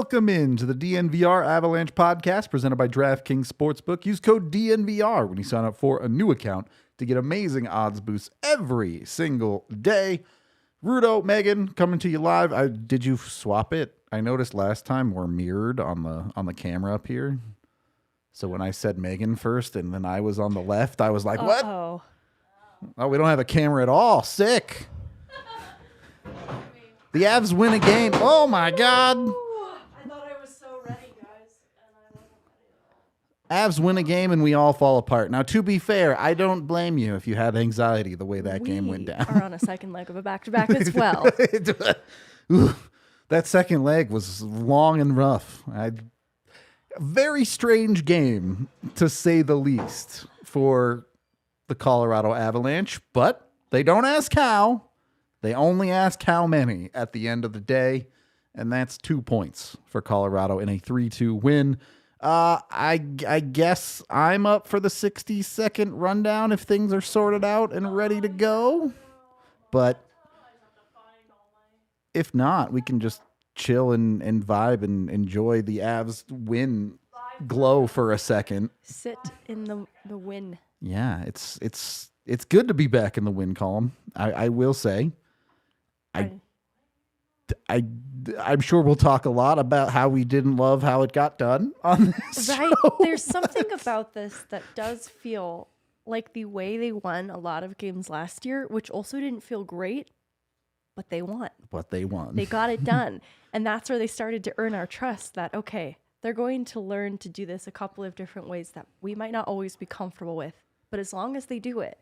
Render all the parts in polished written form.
Welcome into the DNVR Avalanche Podcast presented by DraftKings Sportsbook. Use code DNVR when you sign up for a new account to get amazing odds boosts every single day. Rudo, Megan, coming to you live. Did you swap it? I noticed last time we're mirrored on the camera up here. So when I said Megan first and then I was on the left, I was like, what? Oh, we don't have a camera at all. Sick. The Avs win a game. Oh, my God. I thought I was so ready, guys, and I wasn't ready at all. Avs win a game and we all fall apart. Now, to be fair, I don't blame you if you had anxiety the way that game went down. We are on a second leg of a back-to-back as well. That second leg was long and rough. A very strange game, to say the least, for the Colorado Avalanche, but they don't ask how. They only ask how many at the end of the day, and that's 2 points for Colorado in a 3-2 win. I guess I'm up for the 60-second rundown if things are sorted out and ready to go. But if not, we can just chill and vibe and enjoy the Avs win glow for a second. Sit in the win. Yeah, it's good to be back in the win column. I will say. I'm sure we'll talk a lot about how we didn't love how it got done on this show. There's something about this that does feel like the way they won a lot of games last year, which also didn't feel great, but they won. They got it done. And that's where they started to earn our trust that, okay, they're going to learn to do this a couple of different ways that we might not always be comfortable with. But as long as they do it.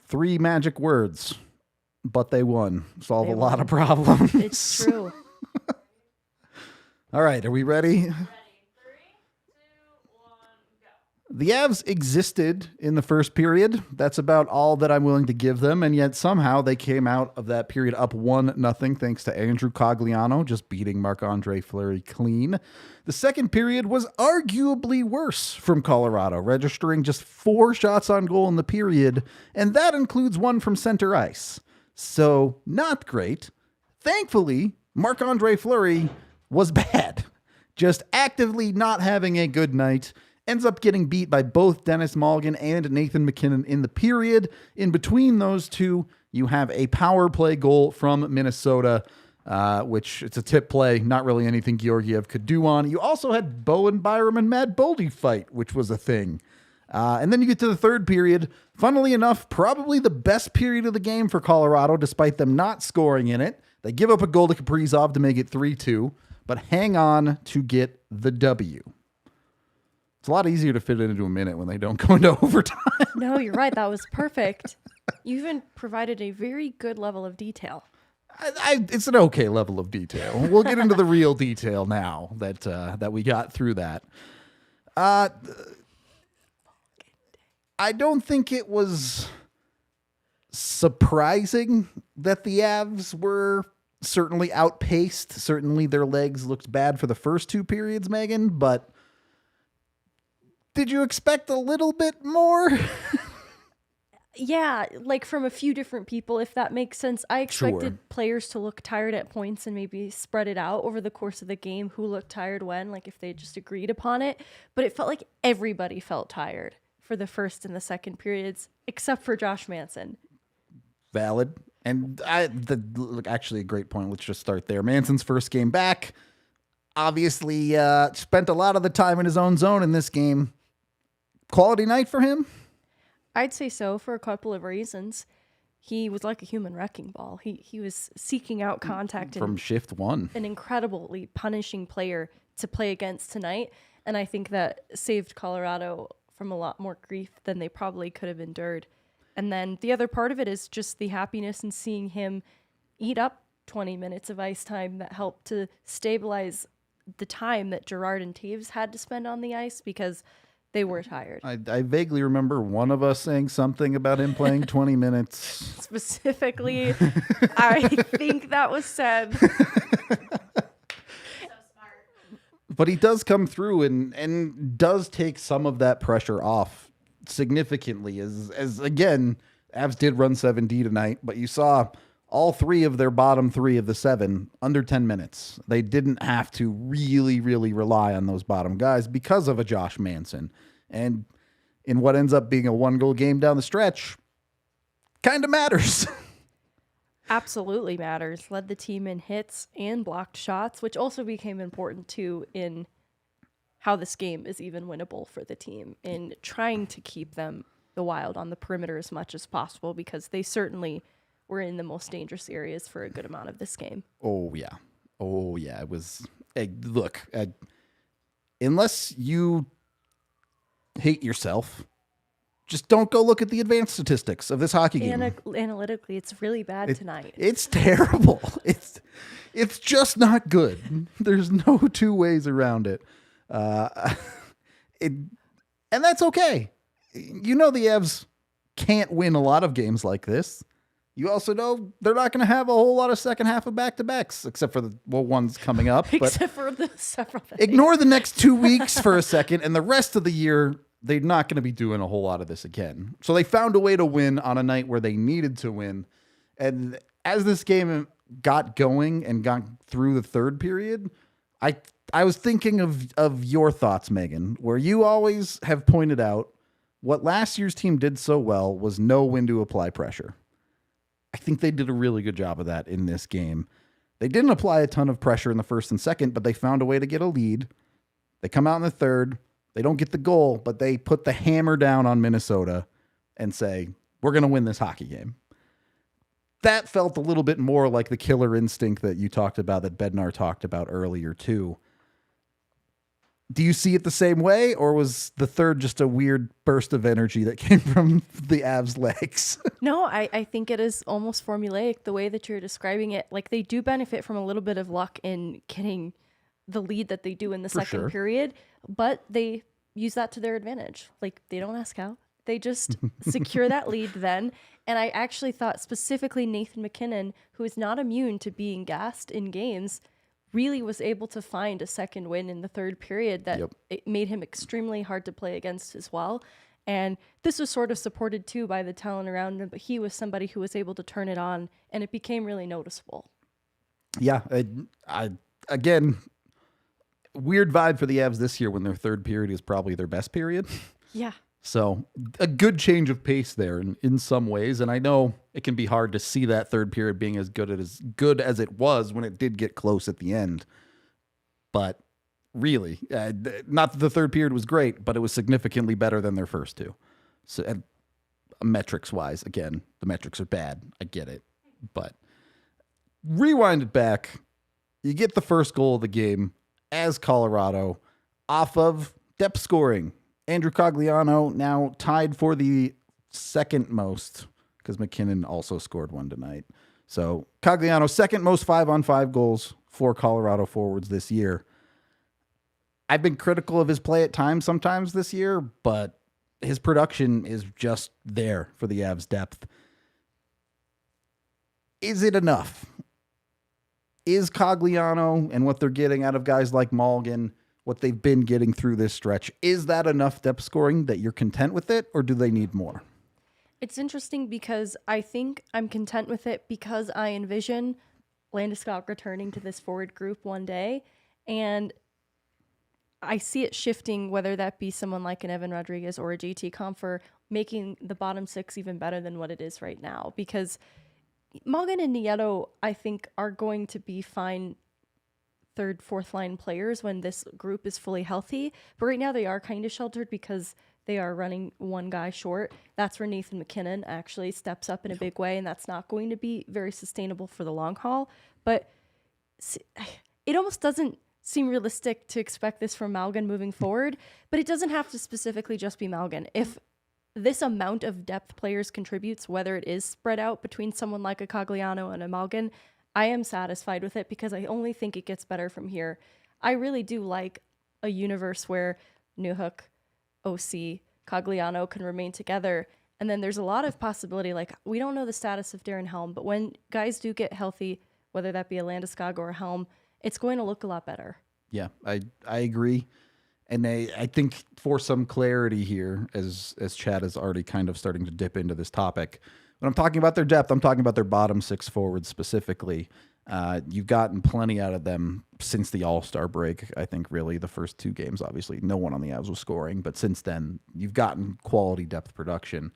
3 magic words. But they won. Solve a lot of problems. It's true. All right, are we ready? 3, 2, 1, go. The Avs existed in the first period. That's about all that I'm willing to give them, and yet somehow they came out of that period up 1-0 thanks to Andrew Cogliano just beating Marc-Andre Fleury clean. The second period was arguably worse from Colorado, registering just 4 shots on goal in the period, and that includes one from center ice. So, not great. Thankfully, Marc-Andre Fleury was bad. Just actively not having a good night. Ends up getting beat by both Denis Malgin and Nathan MacKinnon in the period. In between those two, you have a power play goal from Minnesota, which it's a tip play. Not really anything Georgiev could do on. You also had Bowen Byram and Matt Boldy fight, which was a thing. And then you get to the third period. Funnily enough, probably the best period of the game for Colorado, despite them not scoring in it. They give up a goal to Kaprizov to make it 3-2, but hang on to get the W. It's a lot easier to fit it into a minute when they don't go into overtime. No, you're right. That was perfect. You even provided a very good level of detail. It's an okay level of detail. We'll get into the real detail now that we got through that. I don't think it was surprising that the Avs were certainly outpaced. Certainly their legs looked bad for the first 2 periods, Megan, but did you expect a little bit more? Yeah, like from a few different people, if that makes sense. I expected players to look tired at points and maybe spread it out over the course of the game, who looked tired when, like if they just agreed upon it. But it felt like everybody felt tired for the first and the second periods, except for Josh Manson. Valid. And actually a great point. Let's just start there. Manson's first game back. Obviously spent a lot of the time in his own zone in this game. Quality night for him? I'd say so for a couple of reasons. He was like a human wrecking ball. He was seeking out contact. From shift 1. An incredibly punishing player to play against tonight. And I think that saved Colorado from a lot more grief than they probably could have endured. And then the other part of it is just the happiness in seeing him eat up 20 minutes of ice time that helped to stabilize the time that Girard and Taves had to spend on the ice because they were tired. I vaguely remember one of us saying something about him playing 20 minutes. Specifically, I think that was said. But he does come through and does take some of that pressure off significantly. As again, Avs did run 7D tonight, but you saw all 3 of their bottom 3 of the 7 under 10 minutes. They didn't have to really, really rely on those bottom guys because of a Josh Manson. And in what ends up being a 1-goal game down the stretch, kind of matters. Absolutely matters. Led the team in hits and blocked shots, which also became important too in how this game is even winnable for the team in trying to keep the Wild on the perimeter as much as possible, because they certainly were in the most dangerous areas for a good amount of this game. Oh, yeah. It was, unless you hate yourself, just don't go look at the advanced statistics of this hockey game. Analytically, it's really bad tonight. It's terrible. It's just not good. There's no 2 ways around it. And that's okay. The Avs can't win a lot of games like this. You also know they're not going to have a whole lot of second half of back-to-backs, except for the ones coming up. Except for the several. Ignore the next 2 weeks for a second, and the rest of the year, they're not going to be doing a whole lot of this again. So they found a way to win on a night where they needed to win. And as this game got going and got through the third period, I was thinking of your thoughts, Megan, where you always have pointed out what last year's team did so well was know when to apply pressure. I think they did a really good job of that in this game. They didn't apply a ton of pressure in the first and second, but they found a way to get a lead. They come out in the third. They don't get the goal, but they put the hammer down on Minnesota and say, we're going to win this hockey game. That felt a little bit more like the killer instinct that you talked about, that Bednar talked about earlier too. Do you see it the same way, or was the third just a weird burst of energy that came from the Avs' legs? No, I think it is almost formulaic the way that you're describing it. Like, they do benefit from a little bit of luck in getting the lead that they do in the second period, but they use that to their advantage. Like, they don't ask how. They just secure that lead then. And I actually thought specifically Nathan MacKinnon, who is not immune to being gassed in games, really was able to find a second win in the third period that it made him extremely hard to play against as well. And this was sort of supported too by the talent around him, but he was somebody who was able to turn it on, and it became really noticeable. Yeah, again, weird vibe for the Avs this year when their third period is probably their best period. Yeah. So a good change of pace there in some ways. And I know it can be hard to see that third period being as good as it was when it did get close at the end. But really, not that the third period was great, but it was significantly better than their first 2. So metrics wise, again, the metrics are bad. I get it. But rewind it back. You get the first goal of the game as Colorado off of depth scoring. Andrew Cogliano now tied for the second most, because MacKinnon also scored one tonight. So Cogliano, second most 5-on-5 goals for Colorado forwards this year. I've been critical of his play at times sometimes this year, but his production is just there for the Avs' depth. Is it enough? Is Cogliano and what they're getting out of guys like Malgin, what they've been getting through this stretch, is that enough depth scoring that you're content with it, or do they need more? It's interesting because I think I'm content with it because I envision Landeskog returning to this forward group one day, and I see it shifting, whether that be someone like an Evan Rodriguez or a JT Compher, making the bottom 6 even better than what it is right now, because Malgin and Nieto, I think, are going to be fine third, fourth line players when this group is fully healthy. But right now they are kind of sheltered because they are running one guy short. That's where Nathan MacKinnon actually steps up in a big way, and that's not going to be very sustainable for the long haul. But it almost doesn't seem realistic to expect this from Malgin moving forward, but it doesn't have to specifically just be Malgin. If this amount of depth players contributes, whether it is spread out between someone like a Cogliano and a Malgin, I am satisfied with it because I only think it gets better from here. I really do like a universe where Newhook, OC, Cogliano can remain together. And then there's a lot of possibility. Like, we don't know the status of Darren Helm, but when guys do get healthy, whether that be a Landeskog or a Helm, it's going to look a lot better. Yeah, I agree. And I think for some clarity here, as Chad is already kind of starting to dip into this topic, When I'm talking about their depth, I'm talking about their bottom six forwards specifically. You've gotten plenty out of them since the All-Star break. I think really the first 2 games, obviously, no one on the Avs was scoring. But since then, you've gotten quality depth production.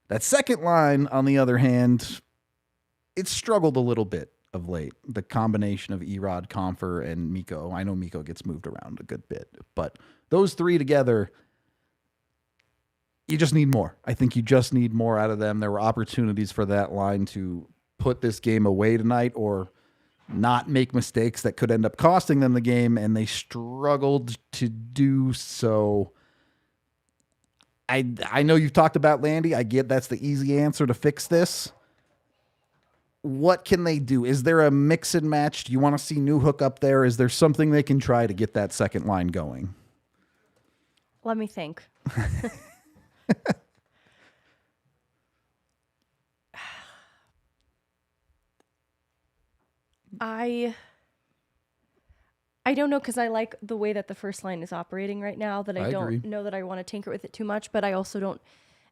That second line, on the other hand, it's struggled a little bit of late. The combination of Erod, Compher, and Mikko. I know Mikko gets moved around a good bit, but those 3 together, you just need more. I think you just need more out of them. There were opportunities for that line to put this game away tonight or not make mistakes that could end up costing them the game, and they struggled to do so. I know you've talked about Landy. I get that's the easy answer to fix this. What can they do? Is there a mix and match? Do you want to see Newhook up there? Is there something they can try to get that second line going? Let me think. I don't know, because I like the way that the first line is operating right now, that I don't agree. know that I want to tinker with it too much, but I also don't.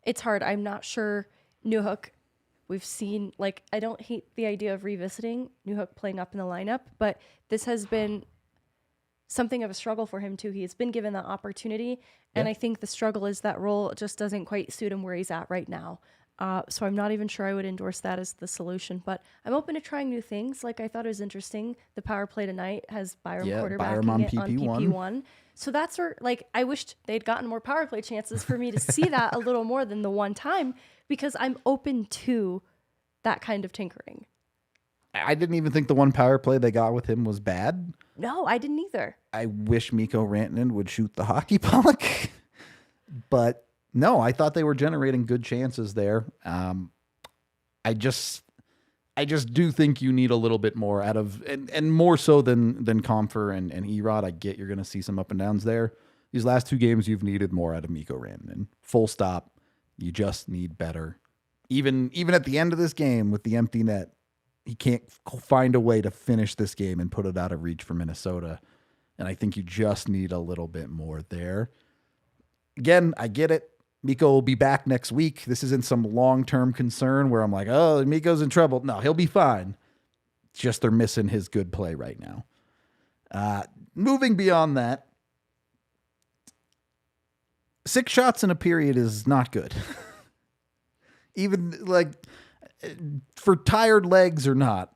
It's hard. I'm not sure. Newhook, we've seen, like, I don't hate the idea of revisiting Newhook playing up in the lineup, but this has been something of a struggle for him too. He has been given that opportunity, and I think the struggle is that role just doesn't quite suit him where he's at right now. So I'm not even sure I would endorse that as the solution, but I'm open to trying new things. Like, I thought it was interesting. The power play tonight has Byram quarterbacking on it on PP1. So that's where, like, I wished they'd gotten more power play chances for me to see that a little more than the one time, because I'm open to that kind of tinkering. I didn't even think the one power play they got with him was bad. No, I didn't either. I wish Mikko Rantanen would shoot the hockey puck, but no, I thought they were generating good chances there. I just do think you need a little bit more out of, and more so than Compher and Erod. I get you're going to see some up and downs there. These last 2 games, you've needed more out of Mikko Rantanen. Full stop. You just need better. Even at the end of this game with the empty net, he can't find a way to finish this game and put it out of reach for Minnesota. And I think you just need a little bit more there. Again, I get it. Mikko will be back next week. This isn't some long-term concern where I'm like, oh, Mikko's in trouble. No, he'll be fine. It's just they're missing his good play right now. Moving beyond that, 6 shots in a period is not good. Even like for tired legs or not,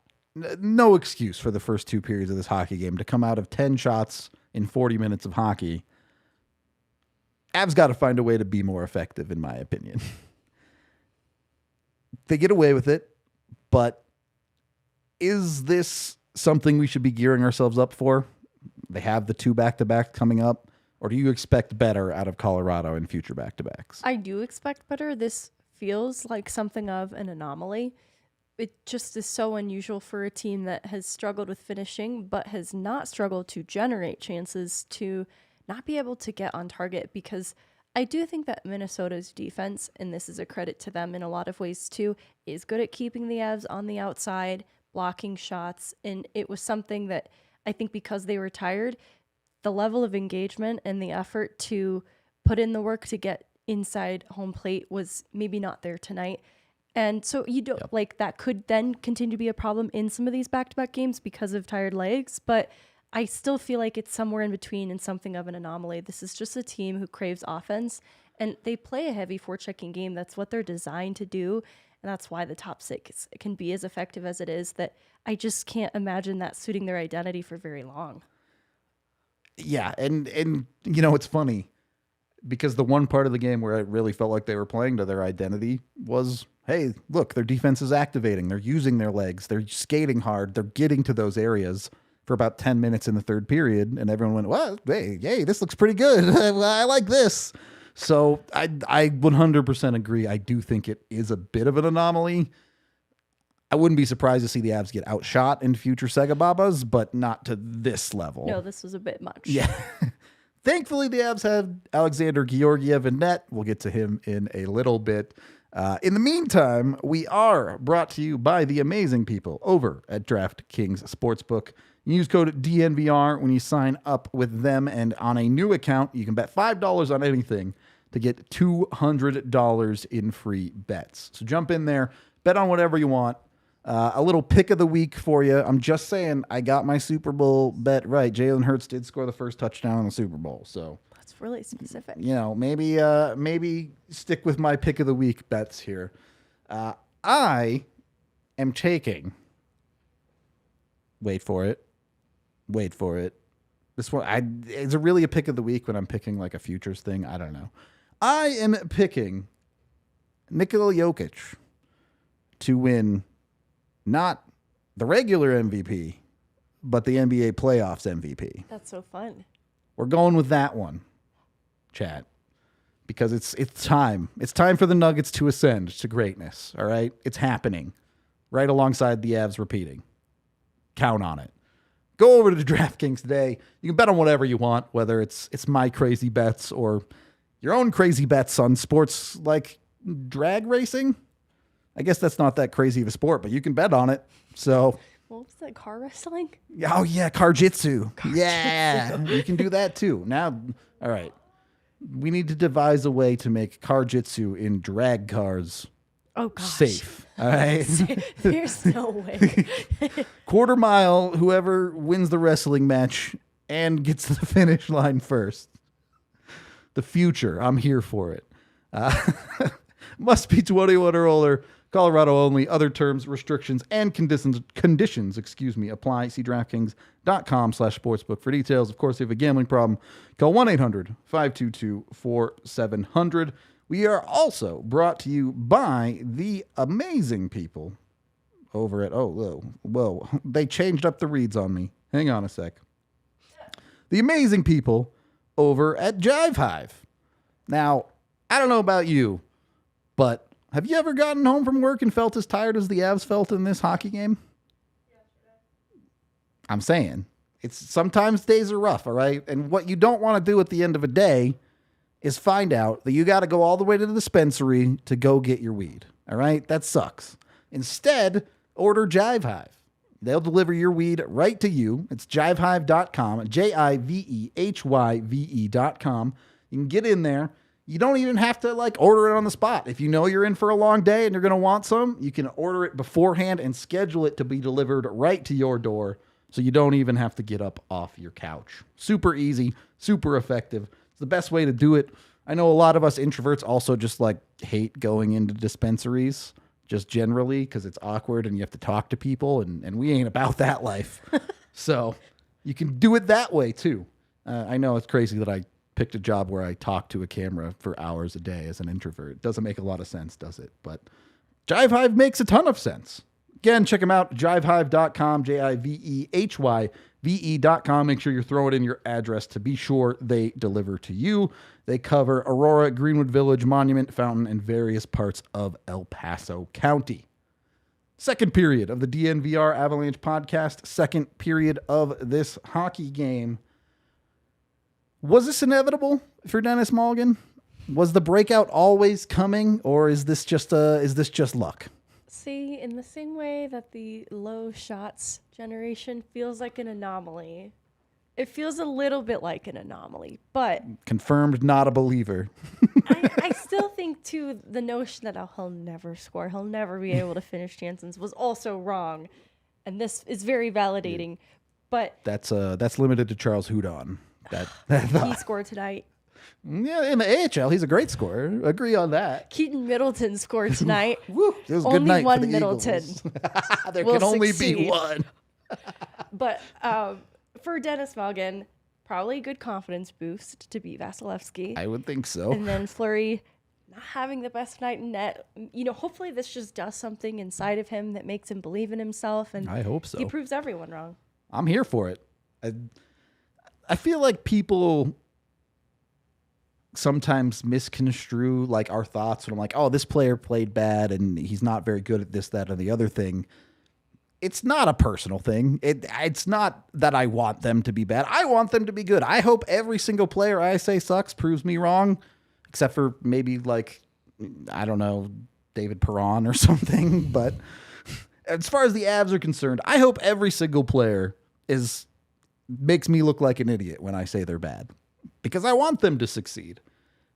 no excuse for the first 2 periods of this hockey game to come out of 10 shots in 40 minutes of hockey. Avs got to find a way to be more effective, in my opinion. They get away with it, but is this something we should be gearing ourselves up for? They have the 2 back-to-back coming up, or do you expect better out of Colorado in future back-to-backs? I do expect better. This feels like something of an anomaly. It just is so unusual for a team that has struggled with finishing, but has not struggled to generate chances to not be able to get on target, because I do think that Minnesota's defense, and this is a credit to them in a lot of ways too, is good at keeping the Avs on the outside, blocking shots. And it was something that I think, because they were tired, the level of engagement and the effort to put in the work to get inside home plate was maybe not there tonight. And so you don't like that could then continue to be a problem in some of these back-to-back games because of tired legs, but I still feel like it's somewhere in between and something of an anomaly. This is just a team who craves offense, and they play a heavy forechecking game. That's what they're designed to do, and that's why the top 6 can be as effective as it is. That I just can't imagine that suiting their identity for very long. Yeah, and you know, it's funny because the one part of the game where it really felt like they were playing to their identity was, hey, look, their defense is activating. They're using their legs. They're skating hard. They're getting to those areas for about 10 minutes in the third period, and everyone went, well, hey, this looks pretty good. I like this. So I 100% agree. I do think it is a bit of an anomaly. I wouldn't be surprised to see the Avs get outshot in future Segababas, but not to this level. No, this was a bit much. Yeah. Thankfully, the Avs have Alexandar Georgiev in net. We'll get to him in a little bit. In the meantime, we are brought to you by the amazing people over at DraftKings Sportsbook. You use code DNVR when you sign up with them, and on a new account, you can bet $5 on anything to get $200 in free bets. So jump in there, bet on whatever you want. A little pick of the week for you. I'm just saying, I got my Super Bowl bet right. Jalen Hurts did score the first touchdown in the Super Bowl. So that's really specific. Maybe stick with my pick of the week bets here. I am taking. Wait for it. This one, is it really a pick of the week when I'm picking like a futures thing? I don't know. I am picking Nikola Jokic to win not the regular MVP, but the NBA playoffs MVP. That's so fun. We're going with that one, chat, because it's time. It's time for the Nuggets to ascend to greatness, all right? It's happening right alongside the Avs repeating. Count on it. Go over to DraftKings today. You can bet on whatever you want, whether it's my crazy bets or your own crazy bets on sports like drag racing. I guess that's not that crazy of a sport, but you can bet on it. So, what was that, car wrestling? Oh yeah, Car-jitsu. Yeah, you can do that too. Now, all right, we need to devise a way to make Car-jitsu in drag cars safe. All right, there's no way. Quarter mile, whoever wins the wrestling match and gets to the finish line first. The future, I'm here for it. Must be 21 or older. Colorado only. Other terms, restrictions, and conditions apply. See DraftKings.com/sportsbook for details. Of course, if you have a gambling problem, call 1-800-522-4700. We are also brought to you by the amazing people over at, whoa, they changed up the reads on me. Hang on a sec. The amazing people over at Jive Hive. Now, I don't know about you, but have you ever gotten home from work and felt as tired as the Avs felt in this hockey game? I'm saying. Sometimes days are rough, all right? And what you don't want to do at the end of a day is find out that you got to go all the way to the dispensary to go get your weed, all right? That sucks. Instead, order Jive Hive. They'll deliver your weed right to you. It's jivehive.com, JIVEHYVE.com. You can get in there. You don't even have to order it on the spot. If you know you're in for a long day and you're going to want some, you can order it beforehand and schedule it to be delivered right to your door so you don't even have to get up off your couch. Super easy, super effective. It's the best way to do it. I know a lot of us introverts also just hate going into dispensaries just generally because it's awkward and you have to talk to people and we ain't about that life. So you can do it that way too. I know it's crazy that I picked a job where I talk to a camera for hours a day as an introvert. It doesn't make a lot of sense, does it? But Jive Hive makes a ton of sense. Again, check them out, jivehive.com, JIVEHYVE.com. Make sure you're throwing in your address to be sure they deliver to you. They cover Aurora, Greenwood Village, Monument, Fountain, and various parts of El Paso County. Second period of the DNVR Avalanche Podcast. Second period of this hockey game. Was this inevitable for Denis Malgin? Was the breakout always coming, or is this just luck? See, in the same way that the low shots generation feels like an anomaly, it feels a little bit like an anomaly, but confirmed, not a believer. I still think too the notion that he'll never score, he'll never be able to finish chances was also wrong, and this is very validating. But that's limited to Charles Houdon. He scored tonight. Yeah, in the AHL, he's a great scorer. Agree on that. Keaton Middleton scored tonight. Woo, it was a only good night one for the Middleton. There will can only succeed. be one. But for Denis Malgin, probably a good confidence boost to beat Vasilevsky. I would think so. And then Fleury not having the best night in net. Hopefully this just does something inside of him that makes him believe in himself. And I hope so. He proves everyone wrong. I'm here for it. I feel like people sometimes misconstrue our thoughts when I'm like, oh, this player played bad and he's not very good at this, that, or the other thing. It's not a personal thing. It's not that I want them to be bad. I want them to be good. I hope every single player I say sucks proves me wrong, except for maybe I don't know, David Perron or something. But as far as the Avs are concerned, I hope every single player makes me look like an idiot when I say they're bad, because I want them to succeed.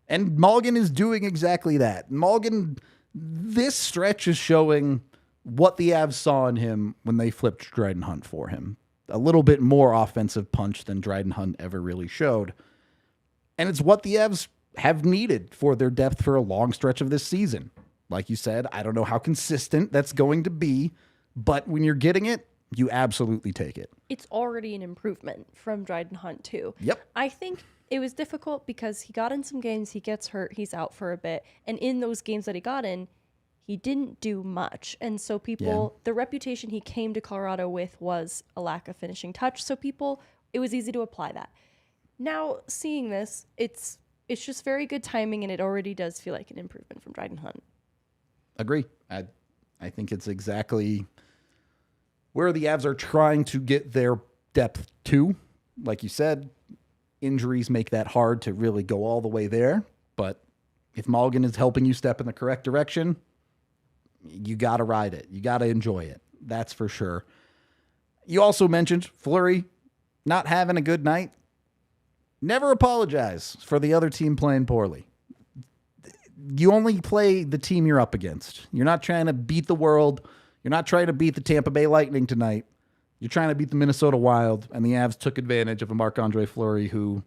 And Malgin is doing exactly that. Malgin, this stretch is showing what the Avs saw in him when they flipped Dryden Hunt for him. A little bit more offensive punch than Dryden Hunt ever really showed. And it's what the Avs have needed for their depth for a long stretch of this season. Like you said, I don't know how consistent that's going to be, but when you're getting it, you absolutely take it. It's already an improvement from Dryden Hunt, too. Yep. I think it was difficult because he got in some games, he gets hurt, he's out for a bit. And in those games that he got in, he didn't do much. And so the reputation he came to Colorado with was a lack of finishing touch. So it was easy to apply that. Now, seeing this, it's just very good timing, and it already does feel like an improvement from Dryden Hunt. Agree. I think it's exactly where the Avs are trying to get their depth to. Like you said, injuries make that hard to really go all the way there. But if Malgin is helping you step in the correct direction, you got to ride it. You got to enjoy it. That's for sure. You also mentioned Fleury not having a good night. Never apologize for the other team playing poorly. You only play the team you're up against. You're not trying to beat the world. You're not trying to beat the Tampa Bay Lightning tonight. You're trying to beat the Minnesota Wild, and the Avs took advantage of a Marc-Andre Fleury who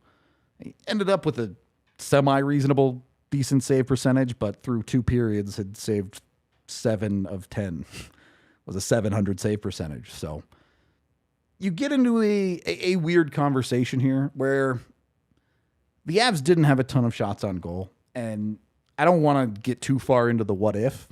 ended up with a semi-reasonable, decent save percentage, but through 2 periods had saved 7 of 10. Was a 700 save percentage. So you get into a weird conversation here where the Avs didn't have a ton of shots on goal, and I don't want to get too far into the what if,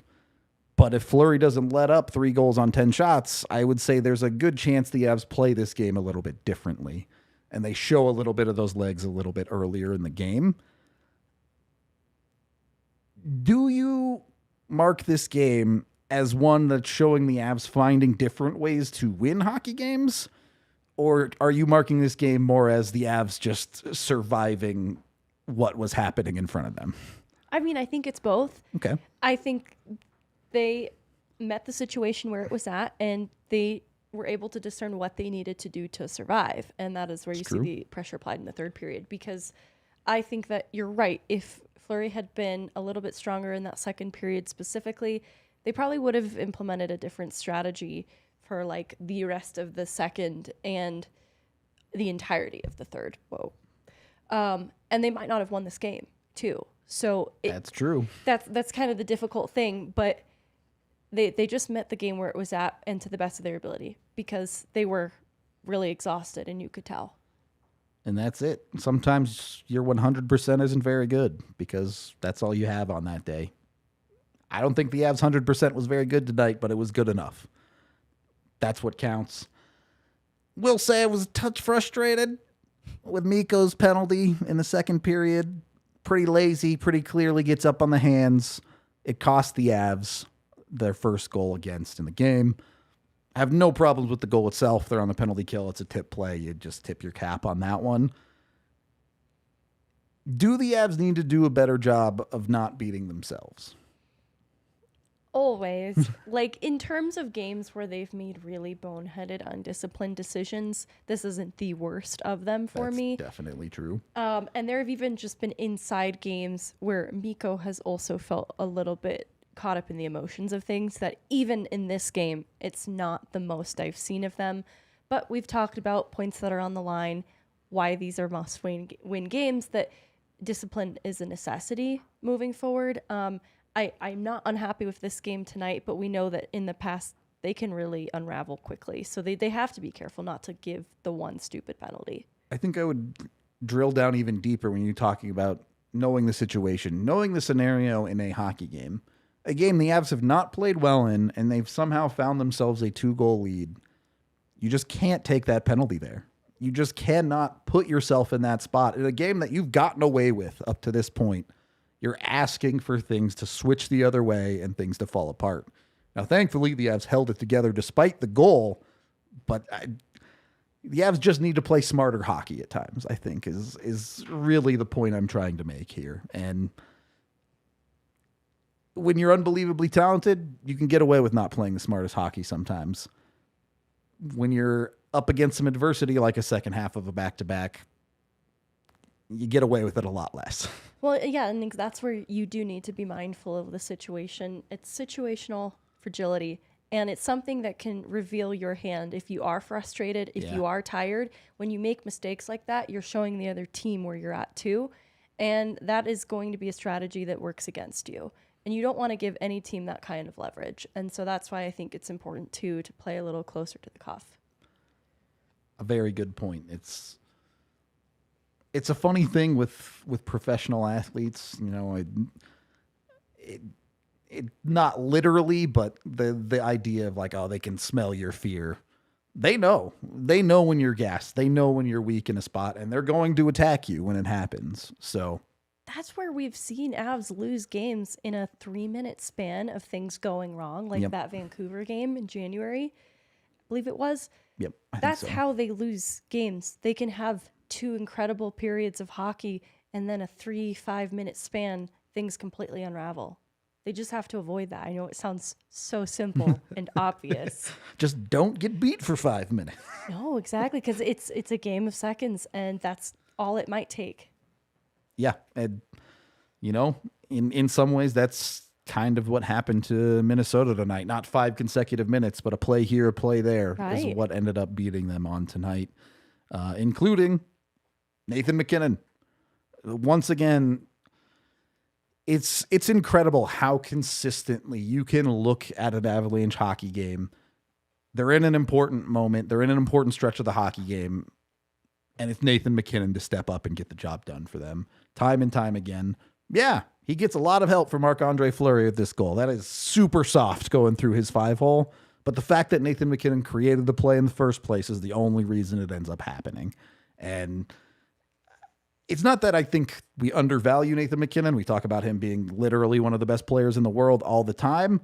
but if Fleury doesn't let up 3 goals on 10 shots, I would say there's a good chance the Avs play this game a little bit differently, and they show a little bit of those legs a little bit earlier in the game. Do you mark this game as one that's showing the Avs finding different ways to win hockey games? Or are you marking this game more as the Avs just surviving what was happening in front of them? I mean, I think it's both. Okay. I think they met the situation where it was at, and they were able to discern what they needed to do to survive. And that is where you see the pressure applied in the third period. Because I think that you're right. If Fleury had been a little bit stronger in that second period specifically, they probably would have implemented a different strategy for like the rest of the second and the entirety of the third. And they might not have won this game too. So that's true. That's kind of the difficult thing, but they just met the game where it was at and to the best of their ability because they were really exhausted and you could tell. And that's it. Sometimes your 100% isn't very good because that's all you have on that day. I don't think the Avs 100% was very good tonight, but it was good enough. That's what counts. Will say I was a touch frustrated with Mikko's penalty in the second period. Pretty lazy, pretty clearly gets up on the hands. It cost the Avs their first goal against in the game. I have no problems with the goal itself. They're on the penalty kill. It's a tip play. You just tip your cap on that one. Do the Avs need to do a better job of not beating themselves? Always. Like, in terms of games where they've made really boneheaded, undisciplined decisions, this isn't the worst of them for me. That's definitely true. And there have even just been inside games where Mikko has also felt a little bit caught up in the emotions of things that even in this game, it's not the most I've seen of them. But we've talked about points that are on the line, why these are must-win games, that discipline is a necessity moving forward. I'm not unhappy with this game tonight, but we know that in the past they can really unravel quickly. So they have to be careful not to give the one stupid penalty. I think I would drill down even deeper when you're talking about knowing the situation, knowing the scenario in a hockey game. A game the Avs have not played well in, and they've somehow found themselves a 2-goal lead. You just can't take that penalty there. You just cannot put yourself in that spot. In a game that you've gotten away with up to this point, you're asking for things to switch the other way and things to fall apart. Now, thankfully, the Avs held it together despite the goal, but the Avs just need to play smarter hockey at times, I think, is really the point I'm trying to make here. And when you're unbelievably talented, you can get away with not playing the smartest hockey sometimes. When you're up against some adversity, like a second half of a back-to-back, you get away with it a lot less. Well, yeah, and that's where you do need to be mindful of the situation. It's situational fragility, and it's something that can reveal your hand if you are frustrated, if you are tired. When you make mistakes like that, you're showing the other team where you're at too, and that is going to be a strategy that works against you. And you don't want to give any team that kind of leverage. And so that's why I think it's important too to play a little closer to the cuff. A very good point. It's a funny thing with professional athletes, you know, it not literally, but the idea of like, oh, they can smell your fear. They know when you're gassed, they know when you're weak in a spot, and they're going to attack you when it happens. So that's where we've seen Avs lose games in a 3-minute span of things going wrong, like that Vancouver game in January, I believe it was. Yep. That's how they lose games. They can have 2 incredible periods of hockey, and then a 3-5 minute span, things completely unravel. They just have to avoid that. I know it sounds so simple and obvious. Just don't get beat for 5 minutes. No, exactly, because it's a game of seconds, and that's all it might take. Yeah, and you know, in some ways, that's kind of what happened to Minnesota tonight. Not 5 consecutive minutes, but a play here, a play there is what ended up beating them on tonight, including Nathan MacKinnon. Once again, it's incredible how consistently you can look at an Avalanche hockey game. They're in an important moment. They're in an important stretch of the hockey game. And it's Nathan MacKinnon to step up and get the job done for them time and time again. Yeah, he gets a lot of help from Marc-Andre Fleury with this goal. That is super soft going through his 5-hole. But the fact that Nathan MacKinnon created the play in the first place is the only reason it ends up happening. And it's not that I think we undervalue Nathan MacKinnon. We talk about him being literally one of the best players in the world all the time.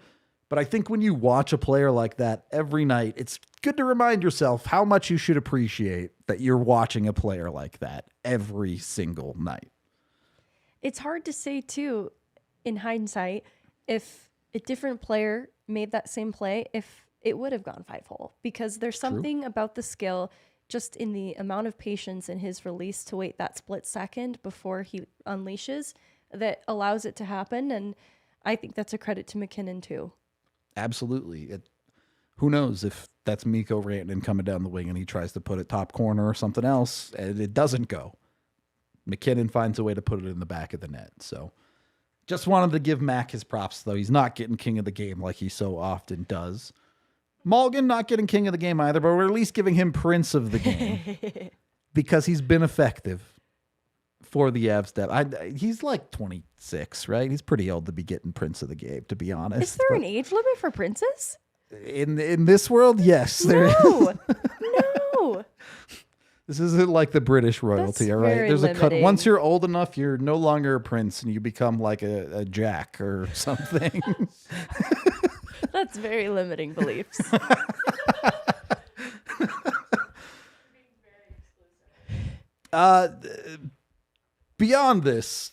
But I think when you watch a player like that every night, it's good to remind yourself how much you should appreciate that you're watching a player like that every single night. It's hard to say, too, in hindsight, if a different player made that same play, if it would have gone 5-hole. Because there's something about the skill, just in the amount of patience in his release to wait that split second before he unleashes, that allows it to happen. And I think that's a credit to MacKinnon, too. Absolutely. Who knows if that's Mikko Rantanen coming down the wing and he tries to put it top corner or something else and it doesn't go. MacKinnon finds a way to put it in the back of the net. So just wanted to give Mac his props, though. He's not getting king of the game like he so often does. Malgin not getting king of the game either, but we're at least giving him prince of the game because he's been effective for the Avs. He's like 26, right? He's pretty old to be getting prince of the game, to be honest. Is there an age limit for princes? In this world, yes. There is. No. This isn't like the British royalty, all right? There's limiting. a cut. Once you're old enough, you're no longer a prince and you become like a jack or something. That's very limiting beliefs. Beyond this,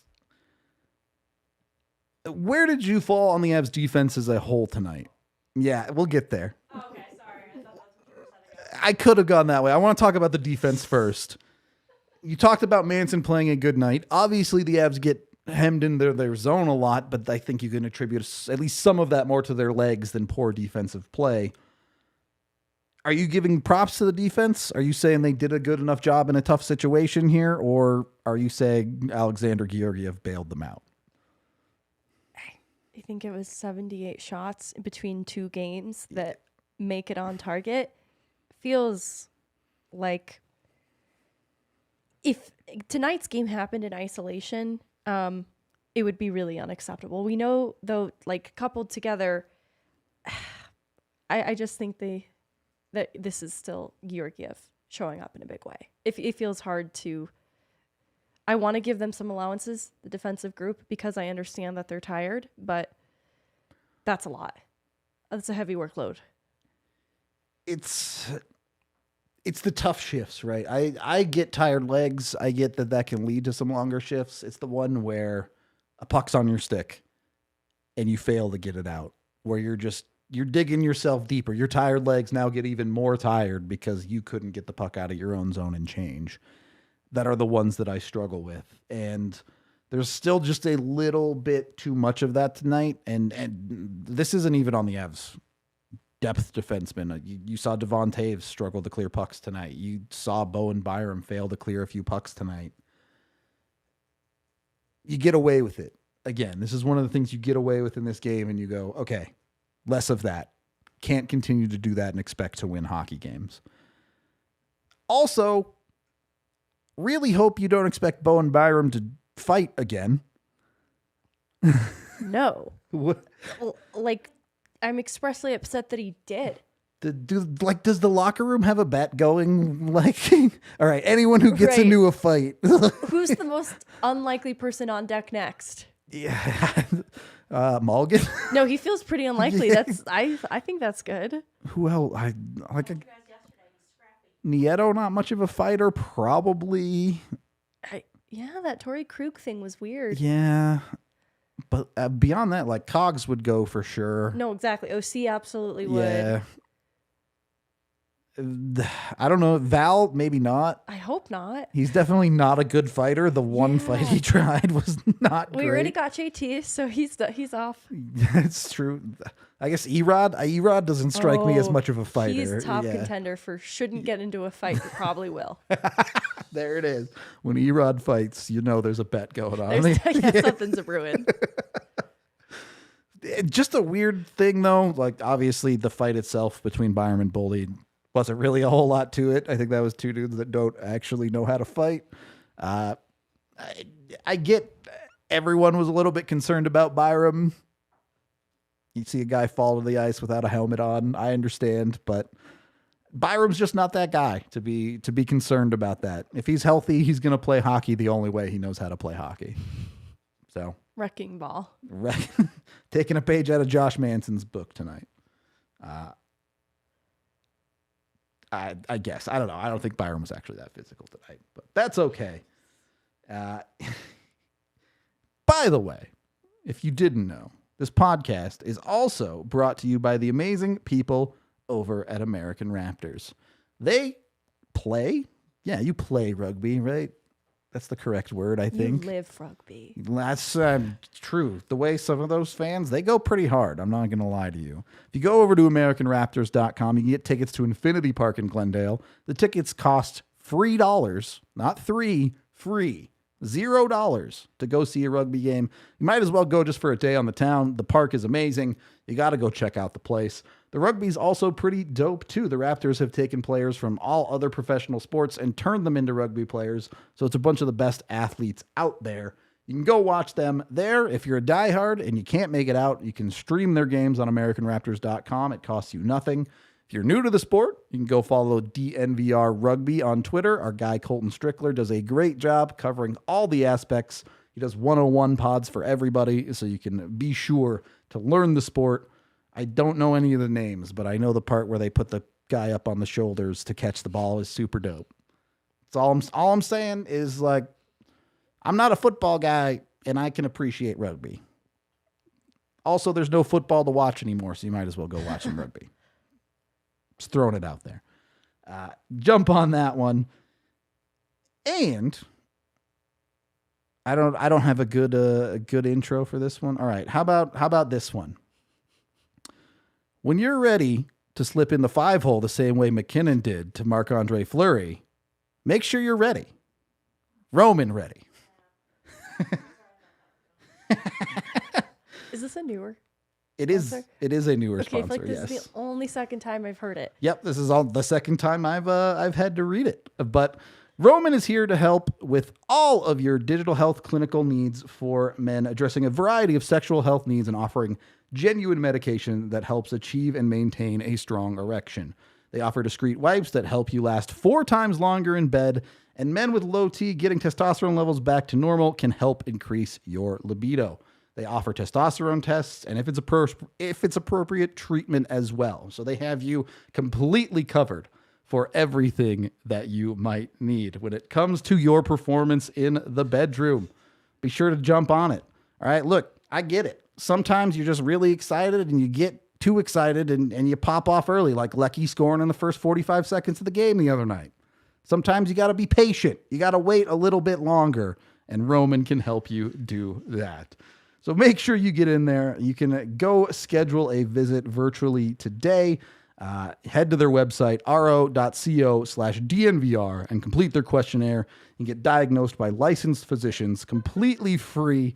where did you fall on the Avs defense as a whole tonight? Yeah, we'll get there. Oh, okay, sorry. I thought that's what you were saying. I could have gone that way. I want to talk about the defense first. You talked about Manson playing a good night. Obviously, the Avs get hemmed in their zone a lot, but I think you can attribute at least some of that more to their legs than poor defensive play. Are you giving props to the defense? Are you saying they did a good enough job in a tough situation here? Or are you saying Alexandar Georgiev bailed them out? I think it was 78 shots between 2 games that make it on target. Feels like if tonight's game happened in isolation, it would be really unacceptable. We know, though, like coupled together, I just think that this is still Georgiev showing up in a big way. It feels hard to. I want to give them some allowances, the defensive group, because I understand that they're tired, but that's a lot. That's a heavy workload. It's the tough shifts, right? I get tired legs. I get that can lead to some longer shifts. It's the one where a puck's on your stick and you fail to get it out, where you're digging yourself deeper. Your tired legs now get even more tired because you couldn't get the puck out of your own zone and change. that are the ones that I struggle with. And there's still just a little bit too much of that tonight. And this isn't even on the Avs depth defenseman. You saw Devon Taves struggle to clear pucks tonight. You saw Bowen Byram fail to clear a few pucks tonight. You get away with it. Again, this is one of the things you get away with in this game, and you go, okay, less of that. Can't continue to do that and expect to win hockey games. Also, really hope you don't expect Bowen Byram to fight again. No. What? Like, I'm expressly upset that he did. Does the locker room have a bet going? Like, all right, anyone who gets into a fight. Who's the most unlikely person on deck next? Yeah. Malgin? No, he feels pretty unlikely. Yeah. I think that's good. Who else? Nieto, not much of a fighter, probably. Yeah, that Torrey Krug thing was weird. Yeah. But beyond that, like, Cogs would go for sure. No, exactly. OC absolutely would. Yeah. I don't know. Val, maybe not. I hope not. He's definitely not a good fighter. The one fight he tried was not great. We already got JT, so he's off. It's true. I guess Erod doesn't strike me as much of a fighter. He's top contender for shouldn't get into a fight, but probably will. There it is. When Erod fights, you know there's a bet going on. Something's a ruin. Just a weird thing, though. Like, obviously, the fight itself between Byram and Boldy wasn't really a whole lot to it. I think that was two dudes that don't actually know how to fight. I get everyone was a little bit concerned about Byram. You see a guy fall to the ice without a helmet on. I understand, but Byram's just not that guy to be concerned about that. If he's healthy, he's going to play hockey the only way he knows how to play hockey. So wrecking ball. Taking a page out of Josh Manson's book tonight. I guess. I don't know. I don't think Byram was actually that physical tonight, but that's okay. By the way, if you didn't know, this podcast is also brought to you by the amazing people over at American Raptors. They play? Yeah, you play rugby, right? That's the correct word, I think. You live rugby. That's true. The way some of those fans, they go pretty hard. I'm not going to lie to you. If you go over to AmericanRaptors.com, you can get tickets to Infinity Park in Glendale. The tickets cost $3, not free, $0 to go see a rugby game. You might as well go just for a day on the town. The park is amazing. You got to go check out the place. The rugby's also pretty dope, too. The Raptors have taken players from all other professional sports and turned them into rugby players, so it's a bunch of the best athletes out there. You can go watch them there. If you're a diehard and you can't make it out, you can stream their games on AmericanRaptors.com. It costs you nothing. If you're new to the sport, you can go follow DNVR Rugby on Twitter. Our guy Colton Strickler does a great job covering all the aspects. He does 101 pods for everybody, so you can be sure to learn the sport. I don't know any of the names, but I know the part where they put the guy up on the shoulders to catch the ball is super dope. That's all I'm saying is, like, I'm not a football guy, and I can appreciate rugby. Also, there's no football to watch anymore, so you might as well go watch some rugby. Just throwing it out there. Jump on that one. And I don't have a good intro for this one. All right, how about this one? When you're ready to slip in the 5-hole the same way MacKinnon did to Marc-Andre Fleury, make sure you're ready. Roman ready. Is this a newer? It is a newer sponsor. I feel like this yes. is the only second time I've heard it. Yep, this is the second time I've had to read it. But Roman is here to help with all of your digital health clinical needs for men, addressing a variety of sexual health needs and offering genuine medication that helps achieve and maintain a strong erection. They offer discreet wipes that help you last 4 times longer in bed, and men with low T getting testosterone levels back to normal can help increase your libido. They offer testosterone tests, and if it's appropriate, treatment as well. So they have you completely covered for everything that you might need when it comes to your performance in the bedroom. Be sure to jump on it. All right, look, I get it. Sometimes you're just really excited and you get too excited and you pop off early, like Lecky scoring in the first 45 seconds of the game the other night. Sometimes you got to be patient. You got to wait a little bit longer, and Roman can help you do that. So make sure you get in there. You can go schedule a visit virtually today. Head to their website, ro.co/DNVR, and complete their questionnaire and get diagnosed by licensed physicians completely free.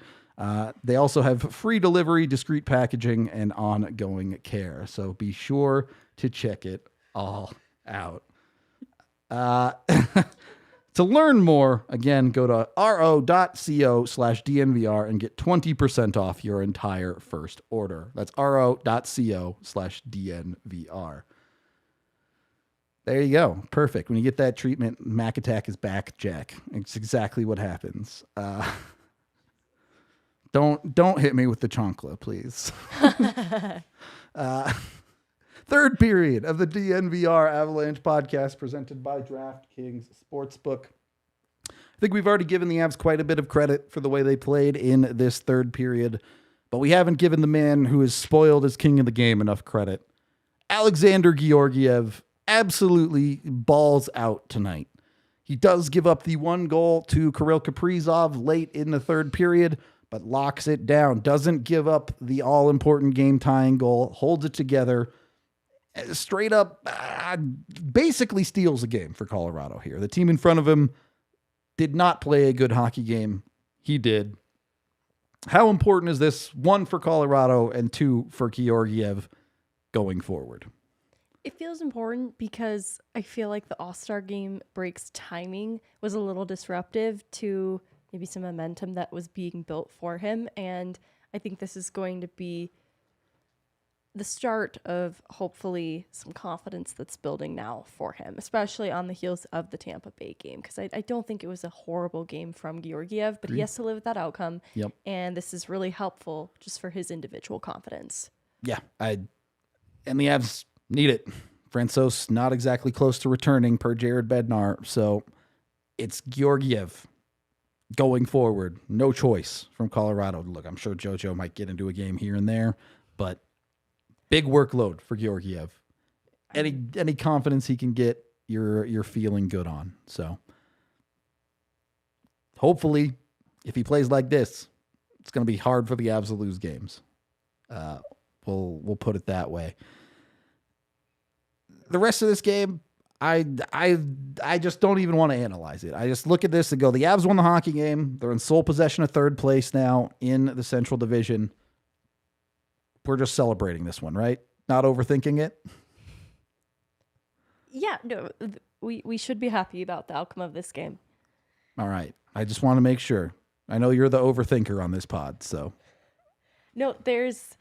They also have free delivery, discreet packaging, and ongoing care. So be sure to check it all out. To learn more, again, go to ro.co/DNVR and get 20% off your entire first order. That's ro.co/DNVR. There you go. Perfect. When you get that treatment, Mac Attack is back, Jack. It's exactly what happens. Don't hit me with the chancla, please. Third period of the DNVR Avalanche podcast presented by DraftKings Sportsbook. I think we've already given the Avs quite a bit of credit for the way they played in this third period, but we haven't given the man who is spoiled as king of the game enough credit. Alexandar Georgiev absolutely balls out tonight. He does give up the one goal to Kirill Kaprizov late in the third period, but locks it down, doesn't give up the all-important game-tying goal, holds it together, straight up basically steals a game for Colorado here. The team in front of him did not play a good hockey game. He did. How important is this, one, for Colorado, and two, for Georgiev going forward? It feels important because I feel like the All-Star game break's timing was a little disruptive to maybe some momentum that was being built for him. And I think this is going to be the start of hopefully some confidence that's building now for him, especially on the heels of the Tampa Bay game. Because I don't think it was a horrible game from Georgiev, but he has to live with that outcome. Yep. And this is really helpful just for his individual confidence. Yeah, and the Avs need it. Francouz not exactly close to returning per Jared Bednar, so it's Georgiev going forward. No choice from Colorado. Look, I'm sure JoJo might get into a game here and there, but big workload for Georgiev. Any confidence he can get, you're feeling good on. So hopefully, if he plays like this, it's going to be hard for the Avs to lose games. We'll put it that way. The rest of this game, I just don't even want to analyze it. I just look at this and go, the Avs won the hockey game. They're in sole possession of third place now in the Central Division. We're just celebrating this one, right? Not overthinking it. Yeah, no, we should be happy about the outcome of this game. All right. I just want to make sure. I know you're the overthinker on this pod, so. No, there's,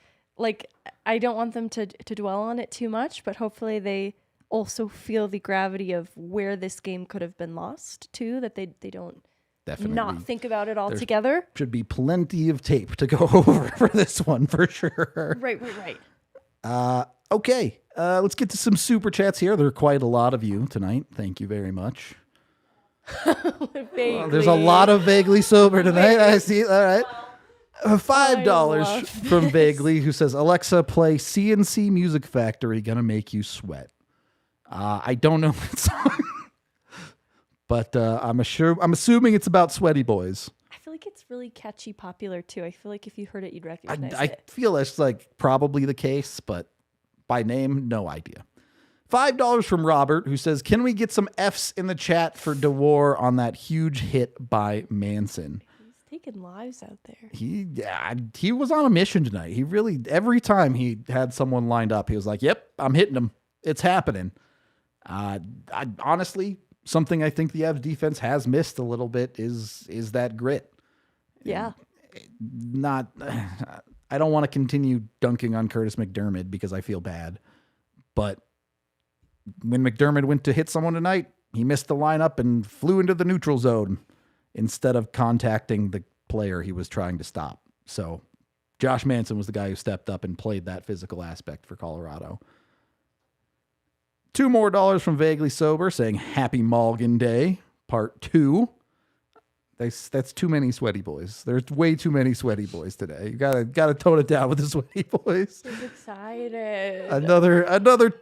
I don't want them to dwell on it too much, but hopefully they also feel the gravity of where this game could have been lost, too, that they don't Definitely not think about it all together. Should be plenty of tape to go over for this one, for sure. Right. Okay. Let's get to some super chats here. There are quite a lot of you tonight. Thank you very much. There's a lot of Vaguely Sober tonight. I see. All right. $5 from Vaguely, who says, Alexa, play CNC Music Factory, Gonna Make You Sweat. I don't know that song, but I'm assuming it's about sweaty boys. I feel like it's really catchy, popular too. I feel like if you heard it, you'd recognize it. I feel that's probably the case, but by name, no idea. $5 from Robert, who says, can we get some Fs in the chat for DeWar on that huge hit by Manson? Taking lives out there. He was on a mission tonight. He really, every time he had someone lined up, he was like, yep, I'm hitting him. It's happening. Honestly, something I think the Avs defense has missed a little bit is that grit. Yeah. I don't want to continue dunking on Curtis McDermott because I feel bad, but when McDermott went to hit someone tonight, he missed the lineup and flew into the neutral zone instead of contacting the player he was trying to stop. So Josh Manson was the guy who stepped up and played that physical aspect for Colorado. $2 more from Vaguely Sober saying Happy Malgin Day, Part 2. That's too many sweaty boys. There's way too many sweaty boys today. You gotta tone it down with the sweaty boys. I'm excited. Another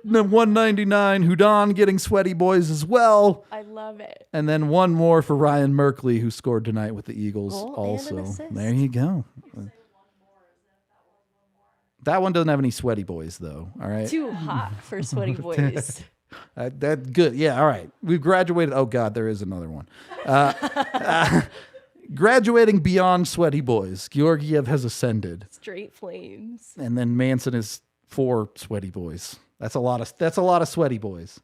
199 Hudon getting sweaty boys as well. I love it. And then one more for Ryan Merkley, who scored tonight with the Eagles Goal also. and an assist. There you go. That one doesn't have any sweaty boys though. All right. Too hot for sweaty boys. That's good. Yeah. All right. We've graduated. Oh God, there is another one. Graduating beyond sweaty boys. Georgiev has ascended. Straight flames. And then Manson is 4 sweaty boys. That's a lot of sweaty boys.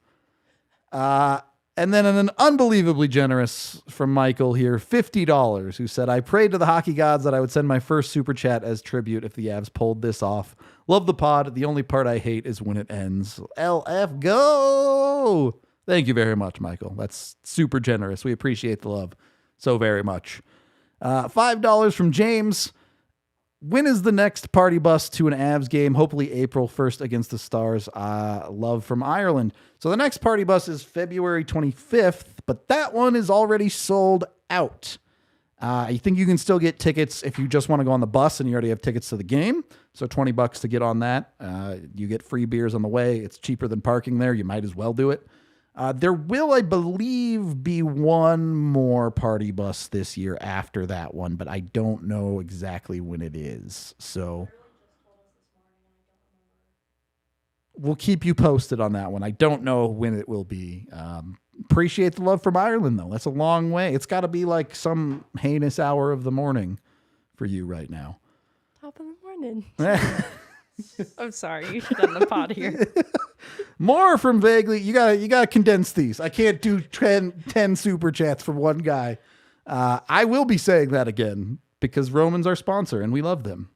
And then an unbelievably generous from Michael here, $50, who said, I prayed to the hockey gods that I would send my first super chat as tribute if the Avs pulled this off. Love the pod. The only part I hate is when it ends. LF go! Thank you very much, Michael. That's super generous. We appreciate the love so very much. $5 from James. When is the next party bus to an Avs game? Hopefully April 1st against the Stars. Love from Ireland. So the next party bus is February 25th, but that one is already sold out. I think you can still get tickets if you just want to go on the bus and you already have tickets to the game. So $20 to get on that. You get free beers on the way. It's cheaper than parking there. You might as well do it. There will, I believe, be one more party bus this year after that one, but I don't know exactly when it is. So we'll keep you posted on that one. I don't know when it will be. Appreciate the love from Ireland, though. That's a long way. It's got to be like some heinous hour of the morning for you right now. Top of the morning. I'm sorry. You should end the pod here. More from Vaguely. You gotta condense these. I can't do 10 super chats for one guy. I will be saying that again because Roman's our sponsor and we love them.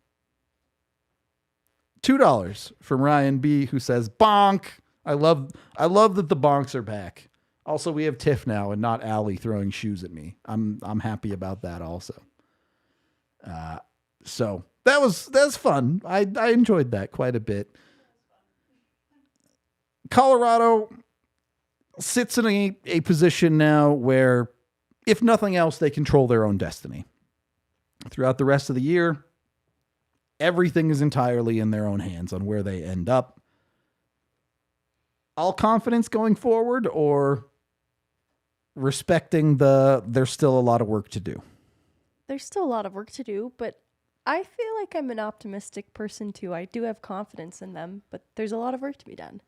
$2 from Ryan B, who says bonk. I love that the bonks are back. Also, we have Tiff now and not Allie throwing shoes at me. I'm happy about that also. So that's fun. I enjoyed that quite a bit. Colorado sits in a position now where, if nothing else, they control their own destiny. Throughout the rest of the year, everything is entirely in their own hands on where they end up. All confidence going forward, or respecting there's still a lot of work to do? There's still a lot of work to do, but I feel like I'm an optimistic person too. I do have confidence in them, but there's a lot of work to be done.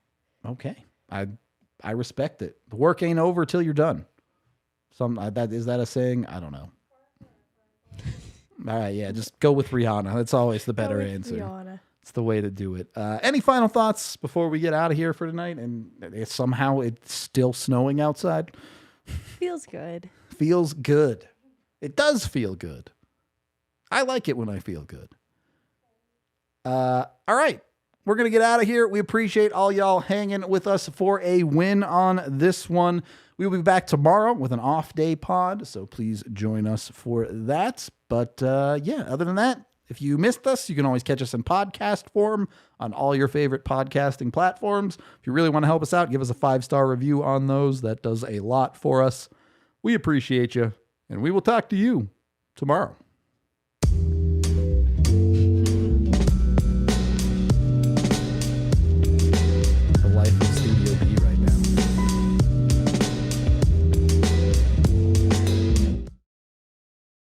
Okay. I respect it. The work ain't over till you're done. Is that a saying? I don't know. All right, yeah, just go with Rihanna. That's always the better answer. Rihanna. It's the way to do it. Any final thoughts before we get out of here for tonight? And somehow it's still snowing outside. Feels good. Feels good. It does feel good. I like it when I feel good. All right. We're going to get out of here. We appreciate all y'all hanging with us for a win on this one. We will be back tomorrow with an off-day pod, so please join us for that. But other than that, if you missed us, you can always catch us in podcast form on all your favorite podcasting platforms. If you really want to help us out, give us a 5-star review on those. That does a lot for us. We appreciate you, and we will talk to you tomorrow.